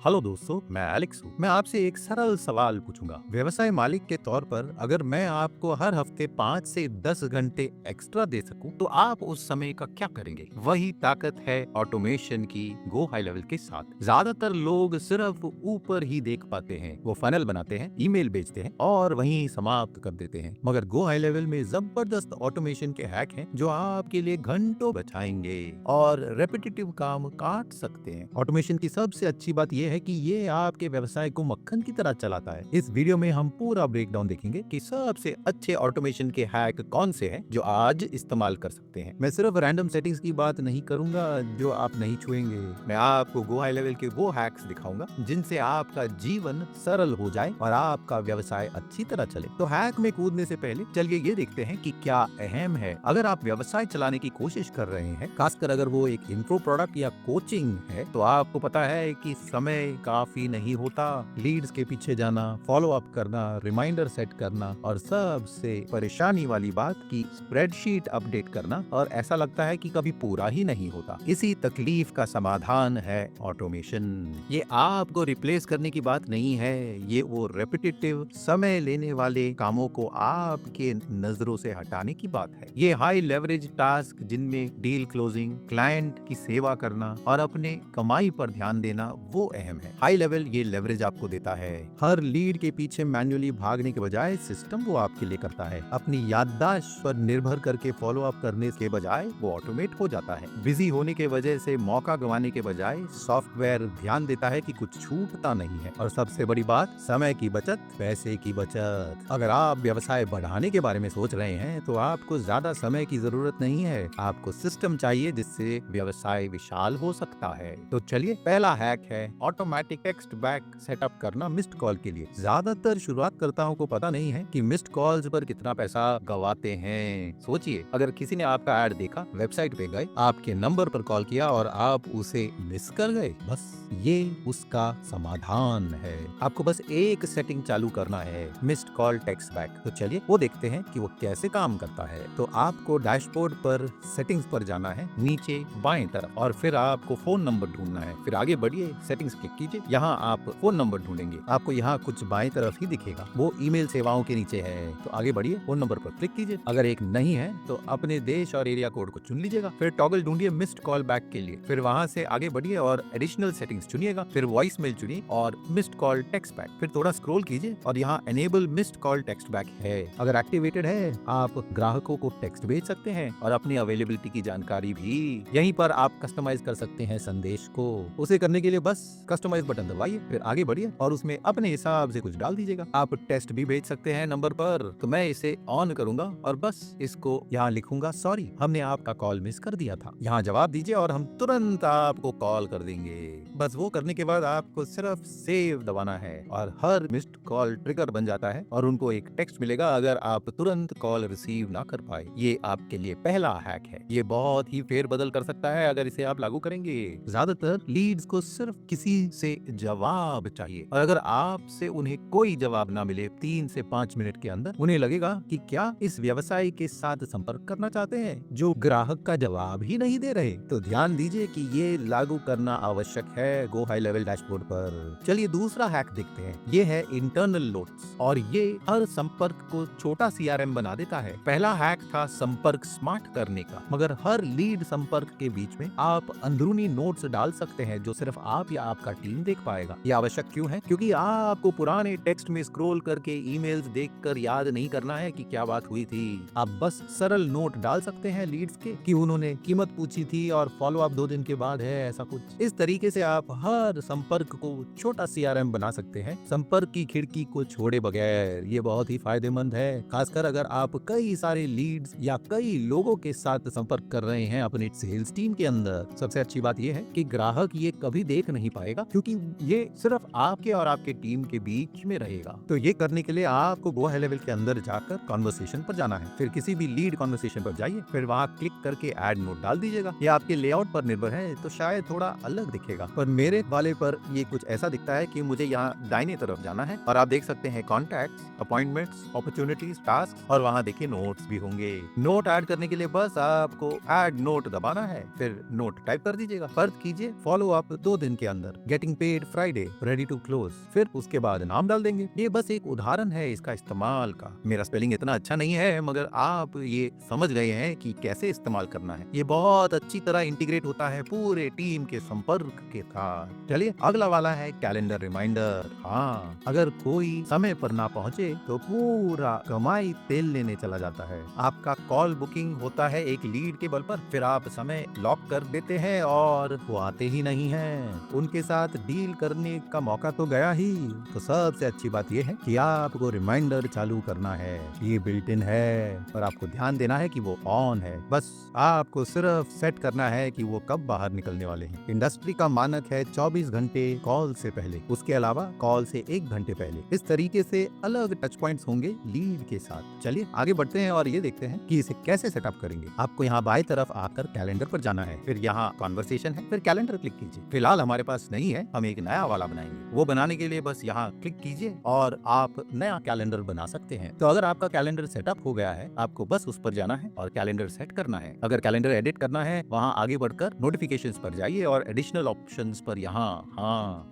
Hello दोस्तों, मैं Alex हूँ। मैं आपसे एक सरल सवाल पूछूंगा। व्यवसाय मालिक के तौर पर अगर मैं आपको हर हफ्ते 5 से 10 घंटे एक्स्ट्रा दे सकूं, तो आप उस समय का क्या करेंगे? वही ताकत है ऑटोमेशन की गो हाई लेवल के साथ। ज्यादातर लोग सिर्फ ऊपर ही देख पाते हैं। वो फनल बनाते हैं, ईमेल भेजते हैं और वहीं समाप्त कर देते हैं। मगर गो हाई लेवल में जबरदस्त ऑटोमेशन के हैक हैं जो आपके लिए घंटों बचाएंगे और रेपिटेटिव काम काट सकते हैं। ऑटोमेशन की सबसे अच्छी बात यह है कि ये आपके व्यवसाय को मक्खन की तरह चलाता है। इस वीडियो में हम पूरा ब्रेकडाउन देखेंगे कि सबसे अच्छे ऑटोमेशन के हैक कौन से हैं जो आज इस्तेमाल कर सकते हैं। मैं सिर्फ रैंडम सेटिंग्स की बात नहीं करूंगा जो आप नहीं छुएंगे। मैं आपको गो हाई लेवल के वो हैक्स दिखाऊंगा जिनसे आपका जीवन सरल हो जाए और आपका व्यवसाय अच्छी तरह चले। तो हैक में कूदने से पहले चलिए ये देखते हैं कि क्या अहम है। अगर आप व्यवसाय चलाने की कोशिश कर रहे हैं, खासकर अगर वो एक इंफ्रो प्रोडक्ट या कोचिंग है, तो आपको पता है कि समय काफी नहीं होता। लीड्स के पीछे जाना, फॉलो अप करना, रिमाइंडर सेट करना और सबसे परेशानी वाली बात की स्प्रेडशीट अपडेट करना, और ऐसा लगता है कि कभी पूरा ही नहीं होता। इसी तकलीफ का समाधान है ऑटोमेशन। ये आपको रिप्लेस करने की बात नहीं है, ये वो रेपिटेटिव समय लेने वाले कामों को आपके नजरों से हटाने की बात है। ये हाई लेवरेज टास्क जिनमें डील क्लोजिंग, क्लाइंट की सेवा करना और अपने कमाई पर ध्यान देना वो अहम है। हाई लेवल ये लेवरेज आपको देता है। हर लीड के पीछे मैन्युअली भागने के बजाय सिस्टम वो आपके लिए करता है। अपनी याददाश्त पर निर्भर करके फॉलो अप करने के बजाय वो ऑटोमेट हो जाता है। बिजी होने के वजह से मौका गंवाने के बजाय सॉफ्टवेयर ध्यान देता है कि कुछ छूटता नहीं है। और सबसे बड़ी बात, समय की बचत, पैसे की बचत। अगर आप व्यवसाय बढ़ाने के बारे में सोच रहे हैं तो आपको ज्यादा समय की जरूरत नहीं है, आपको सिस्टम चाहिए जिससे व्यवसाय विशाल हो सकता है। तो चलिए, पहला हैक है ऑटोमेटिक टेक्स्ट बैक सेटअप करना मिस्ड कॉल के लिए। ज्यादातर शुरुआतकर्ताओं को पता नहीं है कि मिस्ड कॉल्स पर कितना पैसा गवाते हैं। सोचिए, अगर किसी ने आपका ऐड देखा, वेबसाइट पे गए, आपके नंबर पर कॉल किया और आप उसे मिस कर गए, बस ये उसका समाधान है। आपको बस एक सेटिंग चालू करना है, मिस्ड कॉल टेक्स्ट बैक। तो चलिए वो देखते हैं कि वो कैसे काम करता है। तो आपको डैशबोर्ड पर सेटिंग्स पर जाना है, नीचे बाएं तरफ, और फिर आपको फोन नंबर ढूंढना है। फिर आगे बढ़िए, सेटिंग्स क्लिक कीजिए, यहाँ आप फोन नंबर ढूंढेंगे। आपको यहाँ कुछ बाएं तरफ ही दिखेगा, वो ईमेल सेवाओं के नीचे है। तो आगे बढ़िए, फोन नंबर पर क्लिक कीजिए। अगर एक नहीं है तो अपने देश और एरिया कोड को चुन लीजिएगा। फिर टॉगल ढूंढिए मिस्ड कॉल बैक के लिए। फिर वहां से आगे बढ़िए और एडिशनल सेटिंग्स चुनिएगा। फिर वॉइस मेल चुनिए और मिस्ड कॉल टेक्स्ट बैक। फिर थोड़ा स्क्रॉल कीजिए और यहाँ enable missed call text back है। अगर एक्टिवेटेड है, आप ग्राहकों को टेक्स्ट भेज सकते हैं और अपनी अवेलेबिलिटी की जानकारी भी। यहीं पर आप कस्टमाइज कर सकते हैं संदेश को। उसे करने के लिए बस कस्टमाइज बटन दबाइए, फिर आगे बढ़िए और उसमें अपने हिसाब से कुछ डाल दीजिएगा। आप टेस्ट भी भेज सकते हैं नंबर पर। तो मैं इसे ऑन करूंगा और बस इसको यहाँ लिखूंगा, सॉरी हमने आपका कॉल मिस कर दिया था। यहाँ जवाब दीजिए और हम तुरंत आपको कॉल कर देंगे। बस वो करने के बाद आपको सिर्फ सेव दबाना है और हर मिस्ड कॉल ट्रिगर बन जाता है और उनको एक टेक्स्ट मिलेगा अगर आप तुरंत कॉल रिसीव ना कर पाए। ये आपके लिए पहला हैक है। ये बहुत ही फेरबदल कर सकता है अगर इसे आप लागू करेंगे। ज्यादातर लीड्स को सिर्फ किसी से जवाब चाहिए, और अगर आपसे उन्हें कोई जवाब ना मिले 3 से 5 मिनट के अंदर, उन्हें लगेगा कि क्या इस व्यवसाय के साथ संपर्क करना चाहते हैं जो ग्राहक का जवाब ही नहीं दे रहे। तो ध्यान दीजिए कि ये लागू करना आवश्यक है गो हाई लेवल डैशबोर्ड पर। चलिए दूसरा हैक देखते हैं। ये है इंटरनल नोट्स, और ये हर संपर्क को छोटा सीआरएम बना देता है। पहला हैक था संपर्क स्मार्ट करने का, मगर हर लीड संपर्क के बीच में आप अंदरूनी नोट्स डाल सकते हैं जो सिर्फ आप या आपका टीम देख पाएगा। ये आवश्यक क्यों है? क्योंकि आपको पुराने टेक्स्ट में स्क्रॉल करके ईमेल्स देखकर याद नहीं करना है कि क्या बात हुई थी। आप बस सरल नोट डाल सकते हैं लीड्स के कि उन्होंने कीमत पूछी थी और फॉलो अप 2 दिन के बाद है, ऐसा कुछ। इस तरीके से आप हर संपर्क को छोटा सीआरएम बना सकते हैं, संपर्क की खिड़की को छोड़े बगैर। ये बहुत ही फायदेमंद है, खासकर अगर आप कई सारे लीड्स या कई लोगों के साथ संपर्क कर रहे हैं अपने सेल्स टीम के अंदर। सबसे अच्छी बात यह है कि ग्राहक ये कभी देख नहीं पाएगा, क्योंकि ये सिर्फ आपके और आपके टीम के बीच में रहेगा। तो ये करने के लिए आपको गो हाई लेवल के अंदर जाकर कॉन्वर्सेशन पर जाना है। फिर किसी भी लीड कॉन्वर्सेशन पर जाइए, फिर वहाँ क्लिक करके ऐड नोट डाल दीजिएगा। ये आपके लेआउट पर निर्भर है, तो शायद थोड़ा अलग दिखेगा, पर मेरे वाले पर ये कुछ ऐसा दिखता है कि मुझे यहाँ दाहिने तरफ जाना है और आप देख सकते हैं कॉन्टैक्ट्स, अपॉइंटमेंट्स, अपॉर्चुनिटीज, टास्क, और वहाँ देखिए नोट्स भी होंगे। नोट ऐड करने के लिए बस आपको ऐड नोट दबाना है, फिर नोट टाइप कर दीजिएगा। फर्ज कीजिए फॉलो अप 2 दिन के अंदर। Getting paid Friday, ready to close, फिर उसके बाद नाम डाल देंगे। ये बस एक उदाहरण है इसका इस्तेमाल का। मेरा स्पेलिंग इतना अच्छा नहीं है, मगर आप ये समझ गए हैं कि कैसे इस्तेमाल करना है। ये बहुत अच्छी तरह इंटीग्रेट होता है पूरे टीम के संपर्क के साथ। चलिए अगला वाला है कैलेंडर रिमाइंडर। हाँ, अगर कोई समय पर ना पहुंचे तो पूरा कमाई तेल लेने चला जाता है। आपका कॉल बुकिंग होता है एक लीड के बल पर, फिर आप समय लॉक कर देते हैं और वो आते ही नहीं हैं। उनके साथ डील करने का मौका तो गया ही। तो सबसे अच्छी बात यह है कि आपको रिमाइंडर चालू करना है। ये बिल्ट इन है और आपको ध्यान देना है कि वो ऑन है। बस आपको सिर्फ सेट करना है कि वो कब बाहर निकलने वाले हैं। इंडस्ट्री का मानक है 24 घंटे कॉल से पहले, उसके अलावा कॉल से 1 घंटे पहले। इस तरीके से अलग टच पॉइंट्स होंगे लीड के साथ। चलिए आगे बढ़ते हैं और ये देखते हैं कि इसे कैसे सेटअप करेंगे। आपको यहाँ बाएं तरफ आकर कैलेंडर पर जाना है, फिर यहाँ कॉन्वर्सेशन है, फिर कैलेंडर क्लिक कीजिए। फिलहाल हमारे पास नहीं है, हम एक नया वाला बनाएंगे। वो बनाने के लिए बस यहाँ क्लिक कीजिए और आप नया कैलेंडर बना सकते हैं। तो अगर आपका कैलेंडर सेटअप हो गया है, आपको बस उस पर जाना है और कैलेंडर सेट करना है। अगर कैलेंडर एडिट करना है, वहाँ आगे बढ़कर नोटिफिकेशंस पर जाइए और एडिशनल ऑप्शंस पर यहाँ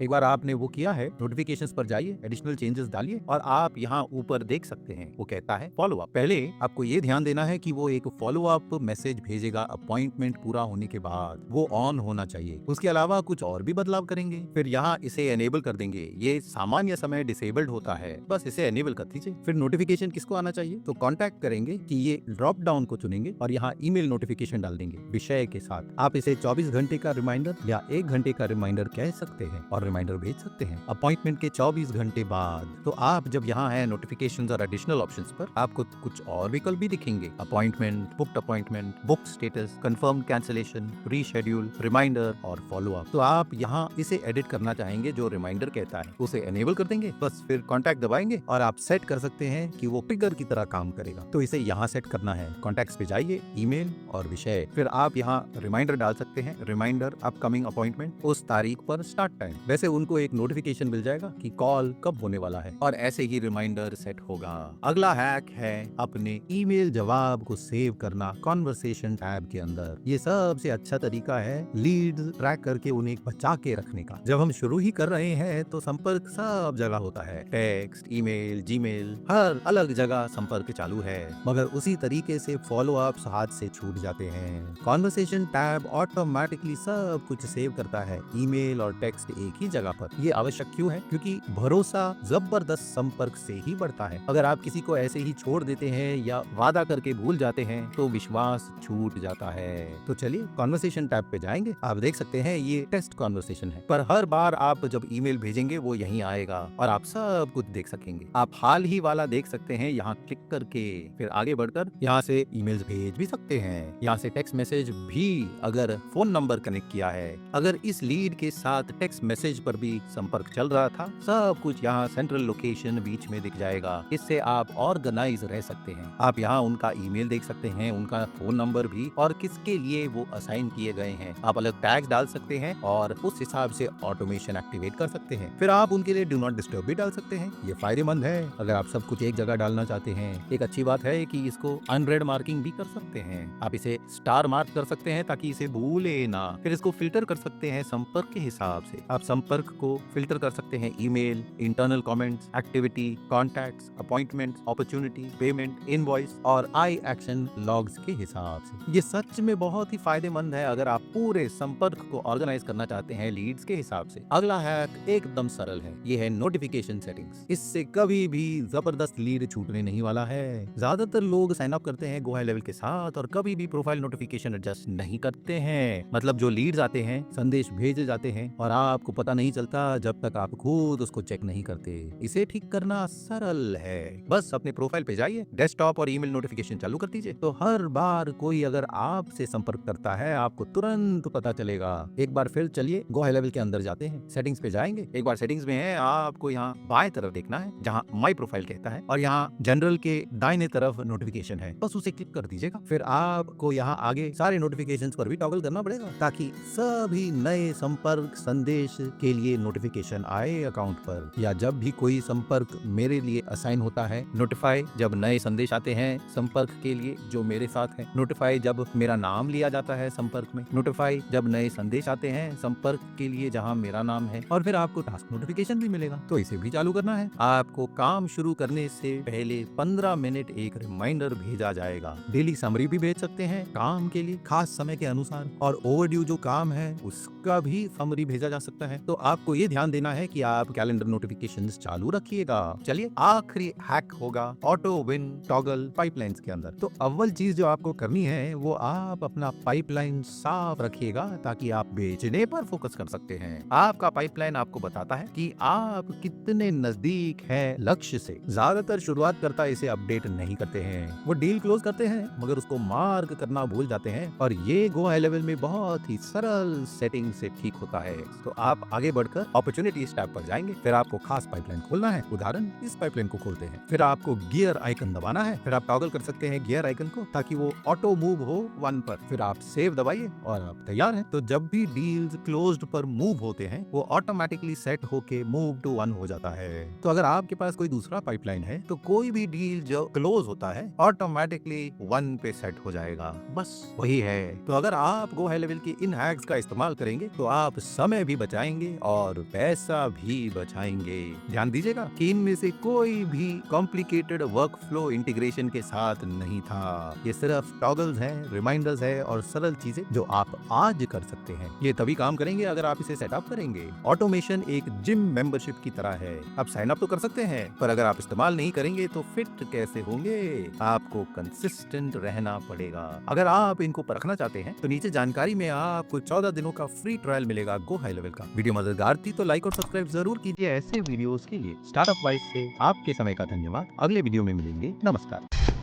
एक बार आपने वो किया है, नोटिफिकेशंस पर जाइए, एडिशनल चेंजेस डालिए और आप यहाँ ऊपर देख सकते हैं वो कहता है फॉलो अप। पहले आपको ये ध्यान देना है कि वो एक फॉलो अप मैसेज भेजेगा अपॉइंटमेंट पूरा होने के बाद, वो ऑन होना चाहिए। उसके अलावा कुछ और भी बदलाव करेंगे, फिर यहाँ इसे एनेबल कर देंगे। ये सामान्य समय डिसेबल्ड होता है, बस इसे एनेबल कर दीजिए। फिर नोटिफिकेशन किसको आना चाहिए, तो कॉन्टैक्ट करेंगे कि ये ड्रॉप डाउन को चुनेंगे और यहाँ ईमेल नोटिफिकेशन डाल देंगे विषय के साथ। आप इसे 24 घंटे का रिमाइंडर या 1 घंटे का रिमाइंडर कह सकते हैं और रिमाइंडर भेज सकते हैं अपॉइंटमेंट के 24 घंटे बाद। तो आप जब यहाँ है नोटिफिकेशंस और एडिशनल ऑप्शंस पर, आपको कुछ और विकल्प भी दिखेंगे। Appointment, book status, confirm cancellation, reschedule, reminder और फॉलो अप। तो आप यहाँ इसे एडिट करना चाहेंगे, जो रिमाइंडर कहता है उसे एनेबल कर देंगे। बस फिर कॉन्टैक्ट दबाएंगे और आप सेट कर सकते हैं कि वो ट्रिगर की तरह काम करेगा। तो इसे यहाँ सेट करना है, कॉन्टैक्ट्स पे जाइए, ईमेल और विषय, फिर आप यहाँ रिमाइंडर डाल सकते हैं, रिमाइंडर अपकमिंग अपॉइंटमेंट, उस तारीख पर स्टार्ट टाइम। वैसे उनको एक नोटिफिकेशन मिल जाएगा कि कॉल कब होने वाला है और ऐसे ही रिमाइंडर सेट होगा। अगला हैक है अपने ईमेल जवाब को सेव करना कॉन्वर्सेशन टैब के अंदर। ये सबसे अच्छा तरीका है लीड ट्रैक करके उन्हें बचा के रखने का। जब हम शुरू ही कर रहे हैं तो संपर्क सब जगह होता है, टेक्स्ट, ईमेल, जीमेल, हर अलग जगह संपर्क चालू है, मगर उसी तरीके से फॉलो अप्स हाथ से छूट जाते हैं। कॉन्वर्सेशन टैब ऑटोमेटिकली सब कुछ सेव करता है, ईमेल और टेक्स्ट एक ही जगह पर। ये आवश्यक क्यों है? क्योंकि भरोसा जबरदस्त संपर्क से ही बढ़ता है। अगर आप किसी को ऐसे ही छोड़ देते हैं या वादा करके भूल जाते हैं तो विश्वास छूट जाता है। तो चलिए कॉन्वर्सेशन टैब पे जाएंगे। आप देख सकते हैं ये टेस्ट कॉन्वर्सेशन है, पर हर बार आप जब ईमेल भेजेंगे वो यहीं आएगा और आप सब कुछ देख सकेंगे। आप हाल ही वाला देख सकते हैं यहाँ क्लिक करके। फिर आगे बढ़कर यहाँ से ईमेल्स भेज भी सकते हैं, यहाँ से टेक्स्ट मैसेज भी अगर फोन नंबर कनेक्ट किया है। अगर इस लीड के साथ टेक्स्ट मैसेज पर भी संपर्क चल रहा था, सब कुछ यहाँ सेंट्रल लोकेशन बीच में दिख जाएगा। इससे आप ऑर्गेनाइज रह सकते हैं। आप यहाँ उनका ईमेल देख सकते हैं, उनका फोन नंबर भी और किसके लिए वो असाइन किए गए हैं। आप अलग टैग्स डाल सकते हैं और उस हिसाब से ऑटोमेशन एक्टिवेट कर सकते हैं। फिर आप उनके लिए डू नॉट डिस्टर्ब भी डाल सकते हैं। ये फायदेमंद है अगर आप सब कुछ एक जगह डालना चाहते हैं। एक अच्छी बात है कि इसको अनरेड मार्किंग भी कर सकते हैं। आप इसे स्टार मार्क कर सकते हैं ताकि इसे भूले ना। फिर इसको फिल्टर कर सकते हैं संपर्क के हिसाब से। आप संपर्क को फिल्टर कर सकते हैं email, internal comments, activity, contacts, appointments, opportunity, payment, invoice और आई एक्शन लॉग्स के हिसाब से। ये सच में बहुत ही फायदेमंद है अगर आप पूरे संपर्क को ऑर्गेनाइज करना चाहते हैं लीड्स के हिसाब से। अगला हैक एकदम सरल है, ये है नोटिफिकेशन सेटिंग्स। इससे कभी भी जबरदस्त लीड छूटने नहीं वाला है। ज्यादातर लोग साइन अप करते हैं गो हाई लेवल के साथ और कभी भी प्रोफाइल नोटिफिकेशन एडजस्ट नहीं करते हैं। मतलब जो लीड्स आते हैं, संदेश भेजे जाते हैं और आपको पता नहीं चलता जब तक आप खुद उसको चेक नहीं करते। इसे ठीक करना सरल है, बस अपने प्रोफाइल पे जाइए, डेस्कटॉप और ईमेल नोटिफिकेशन चालू कर दीजिए। तो हर बार कोई अगर आपसे संपर्क करता है आपको तुरंत पता चलेगा। एक बार फिर चलिए गो हाई लेवल के अंदर जाते हैं, सेटिंग्स पे जाएंगे। एक बार सेटिंग्स में है, आपको यहाँ बाएं तरफ देखना है जहाँ माई प्रोफाइल कहता है और यहाँ जनरल के दाहिने तरफ नोटिफिकेशन है, बस उसे क्लिक कर दीजिएगा। फिर आपको यहाँ आगे सारे नोटिफिकेशंस पर भी टॉगल करना पड़ेगा ताकि सभी नए संपर्क संदेश के लिए नोटिफिकेशन आए अकाउंट पर, या जब भी कोई संपर्क मेरे लिए असाइन होता है, नोटिफाई जब नए संदेश आते हैं संपर्क के लिए जो मेरे साथ है, नोटिफाई जब मेरा नाम लिया जाता है संपर्क में, नोटिफाई जब नए संदेश आते हैं संपर्क के लिए चाहिए जहाँ मेरा नाम है, और फिर आपको टास्क नोटिफिकेशन भी मिलेगा, तो इसे भी चालू करना है। आपको काम शुरू करने से पहले 15 मिनट एक रिमाइंडर भेजा जाएगा। डेली समरी भी भेज सकते हैं काम के लिए खास समय के अनुसार, और ओवरड्यू जो काम है उसका भी समरी भेजा जा सकता है। तो आपको ये ध्यान देना है कि आप कैलेंडर नोटिफिकेशंस चालू रखिएगा। चलिए, आखिरी हैक होगा ऑटो विन टॉगल पाइपलाइंस के अंदर। तो अव्वल चीज जो आपको करनी है वो आप अपना पाइपलाइन साफ रखिएगा, ताकि आप बेचने पर फोकस कर सकते हैं। आपका पाइपलाइन आपको बताता है कि आप कितने नजदीक हैं लक्ष्य से। ज्यादातर शुरुआतकर्ता इसे अपडेट नहीं करते हैं, वो डील क्लोज करते हैं मगर उसको मार्क करना भूल जाते हैं, और ये गो हाई लेवल में बहुत ही सरल सेटिंग से ठीक होता है। तो आप आगे बढ़कर अपॉर्चुनिटीज टैब पर जाएंगे, फिर आपको खास पाइपलाइन खोलना है। उदाहरण, इस पाइपलाइन को खोलते हैं, फिर आपको गियर आइकन दबाना है, फिर आप टॉगल कर सकते हैं गियर आइकन को ताकि वो ऑटो मूव हो 1 पर, फिर आप सेव दबाइए और आप तैयार हैं। तो जब भी डील्स क्लोज्ड पर मूव होते हैं वो ऑटोमेटिकली सेट होके मूव टू 1 हो जाता है। तो अगर आपके पास कोई दूसरा पाइपलाइन है तो कोई भी डील जो क्लोज होता है ऑटोमेटिकली 1 पे सेट हो जाएगा। बस वही है। तो अगर आप गो हाई लेवल के इन हैक्स का इस्तेमाल करेंगे तो आप समय भी बचाएंगे और पैसा भी बचाएंगे। ध्यान दीजिएगा कि इनमें से कोई भी कॉम्प्लिकेटेड वर्क फ्लो इंटीग्रेशन के साथ नहीं था। ये सिर्फ टॉगल्स हैं, रिमाइंडर्स है और सरल चीजें जो आप आज कर सकते हैं। ये तभी काम करेंगे अगर आप इसे सेटअप करेंगे। ऑटोमेशन एक जिम मेंबरशिप की तरह है। आप साइन अप तो कर सकते हैं, पर अगर आप इस्तेमाल नहीं करेंगे तो फिट कैसे होंगे? आपको कंसिस्टेंट रहना पड़ेगा। अगर आप इनको परखना चाहते हैं तो नीचे जानकारी में आपको 14 दिनों का फ्री ट्रायल मिलेगा गो हाई लेवल का। वीडियो मजेदार थी तो लाइक और सब्सक्राइब जरूर कीजिए। ऐसे वीडियोस के लिए स्टार्टअप वाइज से आपके समय का धन्यवाद। अगले वीडियो में मिलेंगे। नमस्कार।